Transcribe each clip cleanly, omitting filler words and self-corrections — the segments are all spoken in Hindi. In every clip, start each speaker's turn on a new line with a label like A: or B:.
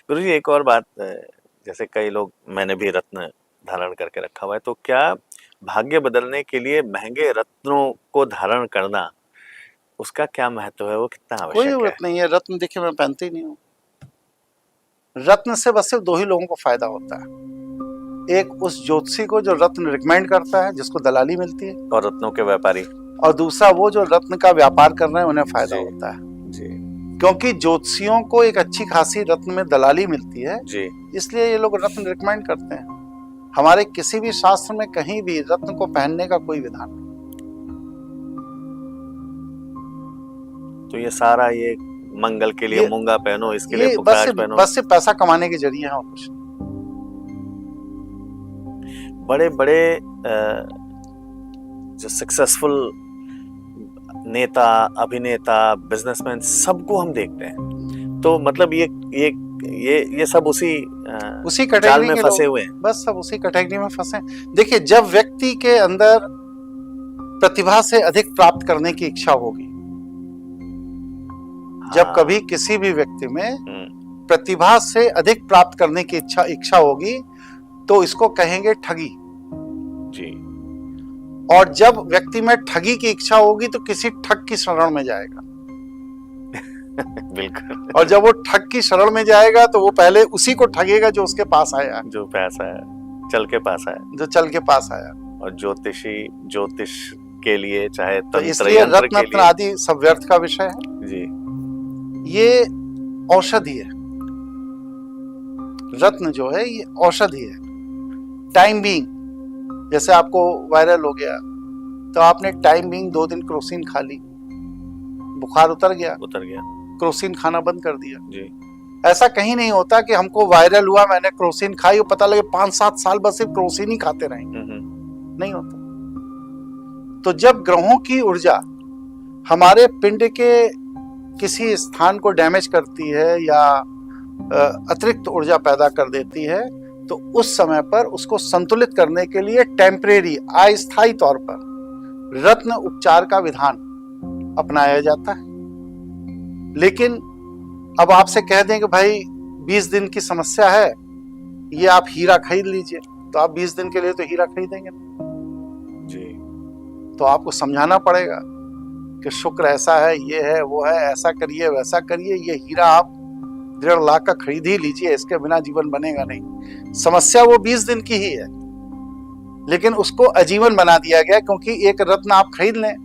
A: गुरु जी, एक और बात, जैसे कई लोग, मैंने भी रत्न धारण करके रखा हुआ है, तो क्या भाग्य बदलने के लिए महंगे रत्नों को धारण करना, उसका क्या महत्व है, वो कितना
B: कोई
A: आवश्यक है?
B: जरूरत नहीं है। रत्न देखिए मैं पहनते ही नहीं हूँ। रत्न से बस सिर्फ दो ही लोगों को फायदा होता है। एक उस ज्योतिषी को जो रत्न रिकमेंड करता है, जिसको दलाली मिलती है,
A: और रत्नों के व्यापारी।
B: और दूसरा वो जो रत्न का व्यापार कर रहे हैं, उन्हें फायदा
A: जी
B: होता है।
A: जी
B: क्योंकि ज्योतिषियों को एक अच्छी खासी रत्न में दलाली मिलती है,
A: जी।
B: इसलिए ये लोग रत्न रिकमेंड करते हैं। हमारे किसी भी शास्त्र में कहीं भी रत्न को पहनने का कोई विधान नहीं।
A: तो ये सारा, ये मंगल के लिए
B: ये
A: मूंगा पहनो, इसके लिए
B: ये
A: पुखराज पहनो।
B: बस से पैसा कमाने के जरिए है और कुछ नहीं।
A: बड़े बड़े जो सक्सेसफुल नेता, अभिनेता, बिजनेसमैन, सबको हम देखते हैं, तो मतलब ये सब उसी
B: उसी
A: जाल
B: कैटेगरी
A: में
B: के
A: फंसे
B: लोग,
A: हुए हैं।
B: बस सब उसी कैटेगरी में फंसे। देखिए, जब व्यक्ति के अंदर प्रतिभा से अधिक प्राप्त करने की इच्छा होगी, जब कभी किसी भी व्यक्ति में प्रतिभा से अधिक प्राप्त करने की इच्छा होगी, तो इसको कहेंगे ठगी
A: जी।
B: और जब व्यक्ति में ठगी की इच्छा होगी तो किसी ठग की शरण में जाएगा।
A: बिल्कुल।
B: और जब वो ठग की शरण में जाएगा तो वो पहले उसी को ठगेगा जो उसके पास आया,
A: जो पैसा है, चल के पास आया,
B: जो चल के पास आया।
A: और ज्योतिष के लिए, चाहे
B: तो
A: तंत्र
B: इसलिए
A: यंत्र के
B: रत्न
A: लिए,
B: आदि सब व्यर्थ का विषय है
A: जी।
B: ये औषधि है। रत्न जो है ये औषधि है। टाइम बीइंग, जैसे आपको वायरल हो गया तो आपने टाइम बीइंग 2 दिन क्रोसिन खा ली, बुखार उतर गया, क्रोसिन खाना बंद कर दिया
A: जी।
B: ऐसा कहीं नहीं होता कि हमको वायरल हुआ, मैंने क्रोसिन खाई और पता लगे 5-7 साल बस सिर्फ क्रोसिन ही खाते रहेंगे, नहीं होता। तो जब ग्रहों की ऊर्जा हमारे पिंड के किसी स्थान को डैमेज करती है या अतिरिक्त ऊर्जा पैदा कर देती है, तो उस समय पर उसको संतुलित करने के लिए टेम्परेरी, अस्थायी तौर पर रत्न उपचार का विधान अपनाया जाता है। लेकिन अब आपसे कह दें कि भाई 20 दिन की समस्या है, ये आप हीरा खरीद लीजिए, तो आप 20 दिन के लिए तो हीरा खरीदेंगे
A: जी।
B: तो आपको समझाना पड़ेगा कि शुक्र ऐसा है, ये है, वो है, ऐसा करिए, वैसा करिए, ये हीरा आप 1.5 लाख का खरीद ही लीजिए, इसके बिना जीवन बनेगा नहीं। समस्या वो 20 दिन की ही है, लेकिन उसको आजीवन बना दिया गया, क्योंकि एक रत्न आप खरीद लें,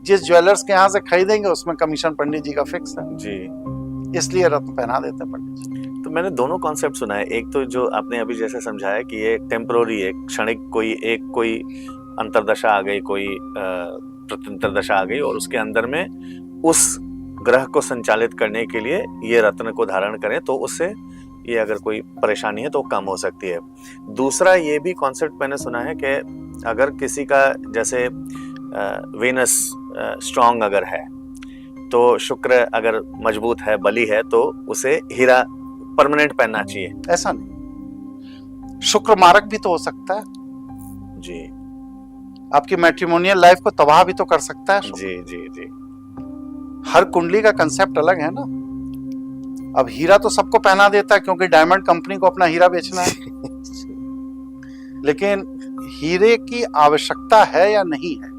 B: जिस ज्वेलर्स के यहाँ से खरीदेंगे उसमें कमीशन पंडित जी का फिक्स है
A: जी,
B: इसलिए रत्न पहना देते हैं पंडित जी।
A: तो मैंने दोनों कॉन्सेप्ट सुना है। एक तो जो आपने अभी जैसे समझाया कि ये टेम्पररी, एक क्षणिक, कोई अंतरदशा आ गई, कोई प्रत्यंतर दशा आ गई, और उसके अंदर में उस ग्रह को संचालित करने के लिए ये रत्न को धारण करें, तो उससे ये अगर कोई परेशानी है तो कम हो सकती है। दूसरा ये भी कॉन्सेप्ट मैंने सुना है कि अगर किसी का, जैसे वेनस स्ट्रांग अगर है, तो शुक्र अगर मजबूत है, बली है, तो उसे हीरा परमानेंट पहनना चाहिए।
B: ऐसा नहीं, शुक्र मारक भी तो हो सकता है
A: जी।
B: आपकी मैट्रिमोनियल लाइफ को तबाह भी तो कर सकता है शुक्र।
A: जी जी जी।
B: हर कुंडली का कंसेप्ट अलग है ना। अब हीरा तो सबको पहना देता है क्योंकि डायमंड कंपनी को अपना हीरा बेचना है लेकिन हीरे की आवश्यकता है या नहीं है,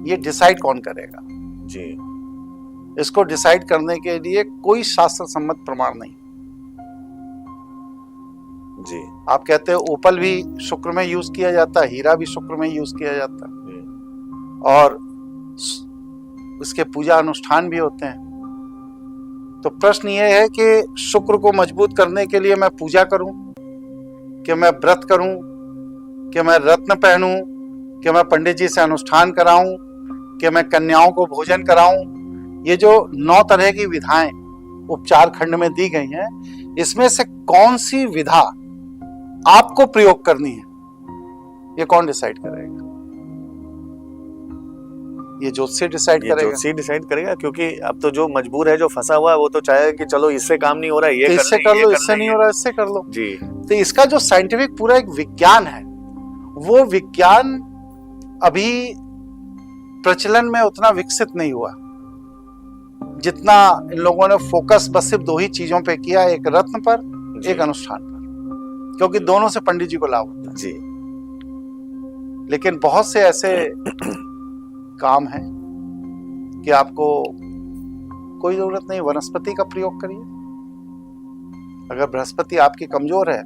B: ये डिसाइड कौन करेगा?
A: जी।
B: इसको डिसाइड करने के लिए कोई शास्त्र सम्मत प्रमाण नहीं।
A: जी।
B: आप कहते हैं ओपल भी शुक्र में यूज किया जाता है, हीरा भी शुक्र में यूज किया जाता है, और इसके पूजा अनुष्ठान भी होते हैं। तो प्रश्न ये है कि शुक्र को मजबूत करने के लिए मैं पूजा करूं, कि मैं व्रत करूं, कि मैं रत्न पहनूं, कि मैं पंडित जी से अनुष्ठान कराऊं, कि मैं कन्याओं को भोजन कराऊं? ये जो 9 तरह की विधाएं उपचार खंड में दी गई हैं, इसमें से कौन सी विधा आपको प्रयोग करनी है, ये कौन डिसाइड करेगा? ये ज्योतिषी डिसाइड करेगा।
A: ज्योतिषी डिसाइड करेगा, क्योंकि अब तो जो मजबूर है, जो फंसा हुआ है, वो तो चाहे कि चलो इससे काम नहीं हो रहा है, ये
B: तो इससे कर लो, इससे नहीं हो रहा है, इससे कर लो
A: जी।
B: तो इसका जो साइंटिफिक पूरा एक विज्ञान है, वो विज्ञान अभी प्रचलन में उतना विकसित नहीं हुआ जितना इन लोगों ने फोकस बस सिर्फ 2 ही चीजों पे किया, एक रत्न पर,
A: जी।
B: एक अनुष्ठान पर, क्योंकि दोनों से पंडित जी को लाभ होता है।
A: जी।
B: लेकिन बहुत से ऐसे काम हैं कि आपको कोई जरूरत नहीं, वनस्पति का प्रयोग करिए। अगर बृहस्पति आपकी कमजोर है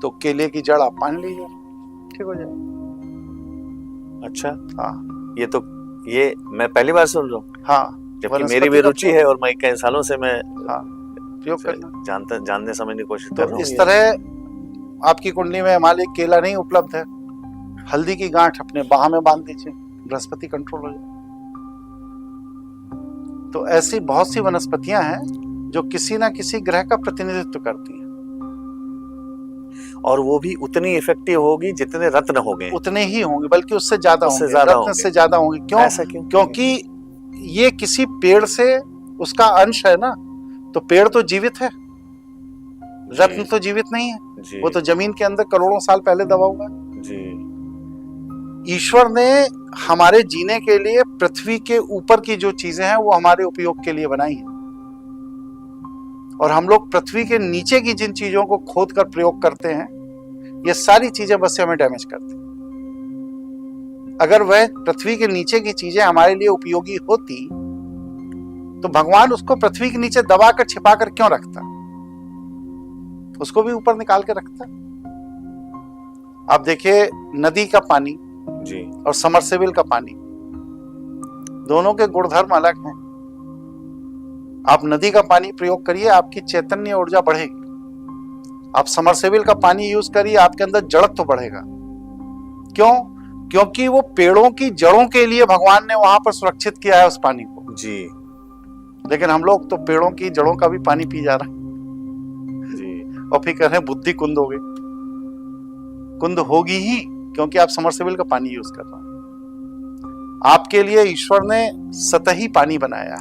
B: तो केले की जड़ आप पान लीजिए, ठीक हो जाए।
A: अच्छा,
B: हाँ
A: ये मैं पहली बार सुन रहा हूँ,
B: हाँ,
A: जबकि
B: वनस्पति
A: मेरी भी
B: का
A: रुचि है और मैं कई सालों से मैं
B: हाँ प्रयोग करना।
A: जानने समझने की कोशिश कर
B: तो
A: रहा हूँ।
B: इस तरह आपकी कुंडली में मान लीजिए केला नहीं उपलब्ध है, हल्दी की गांठ अपने बाह में बांध दीजिए, बृहस्पति कंट्रोल हो जाए। तो ऐसी बहुत सी वनस्पतियां हैं जो किसी ना किसी ग्रह का प्रतिनिधित्व करती हैं,
A: और वो भी उतनी इफेक्टिव होगी जितने रत्न हो गए,
B: उतने ही होंगे, बल्कि उससे ज्यादा
A: उससे
B: होंगे,
A: ज्यादा
B: रत्न
A: होंगे।
B: से ज्यादा होंगे। क्यों?
A: ऐसा क्यों?
B: क्योंकि ये किसी पेड़ से उसका अंश है ना, तो पेड़ तो जीवित है, रत्न
A: जी।
B: तो जीवित नहीं है,
A: जी।
B: वो तो जमीन के अंदर करोड़ों साल पहले दबा हुआ है।
A: जी।
B: ईश्वर ने हमारे जीने के लिए पृथ्वी के ऊपर की जो चीजें हैं वो हमारे उपयोग के लिए बनाई हैं, और हम लोग पृथ्वी के नीचे की जिन चीजों को खोद कर प्रयोग करते हैं, ये सारी चीजें बस से हमें डैमेज करती हैं। अगर वह पृथ्वी के नीचे की चीजें हमारे लिए उपयोगी होती तो भगवान उसको पृथ्वी के नीचे दबाकर छिपाकर क्यों रखता, उसको भी ऊपर निकाल के रखता। आप देखिए, नदी का पानी
A: जी। और
B: समरसेबिल का पानी, दोनों के गुणधर्म अलग हैं। आप नदी का पानी प्रयोग करिए, आपकी चैतन्य ऊर्जा बढ़ेगी। आप समरसेबिल का पानी यूज करिए, आपके अंदर जड़त्व तो बढ़ेगा। क्यों? क्योंकि वो पेड़ों की जड़ों के लिए भगवान ने वहां पर सुरक्षित किया है उस पानी को।
A: जी।
B: लेकिन हम लोग तो पेड़ों की जड़ों का भी पानी पी जा रहे हैं
A: जी।
B: और फिर कह रहे हैं बुद्धि कुंद हो गई। कुंद होगी ही क्योंकि आप समरसेबिल का पानी यूज कर रहे हैं। आपके लिए ईश्वर ने सतही पानी बनाया,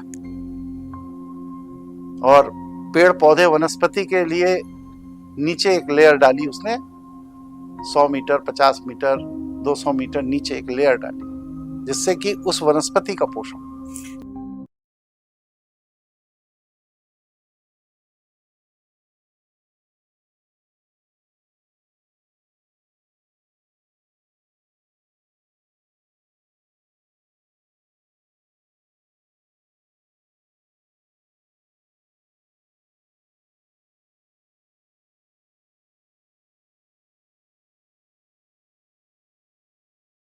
B: और पेड़ पौधे वनस्पति के लिए नीचे एक लेयर डाली उसने, 100 मीटर, 50 मीटर, 200 मीटर नीचे एक लेयर डाली, जिससे कि उस वनस्पति का पोषण।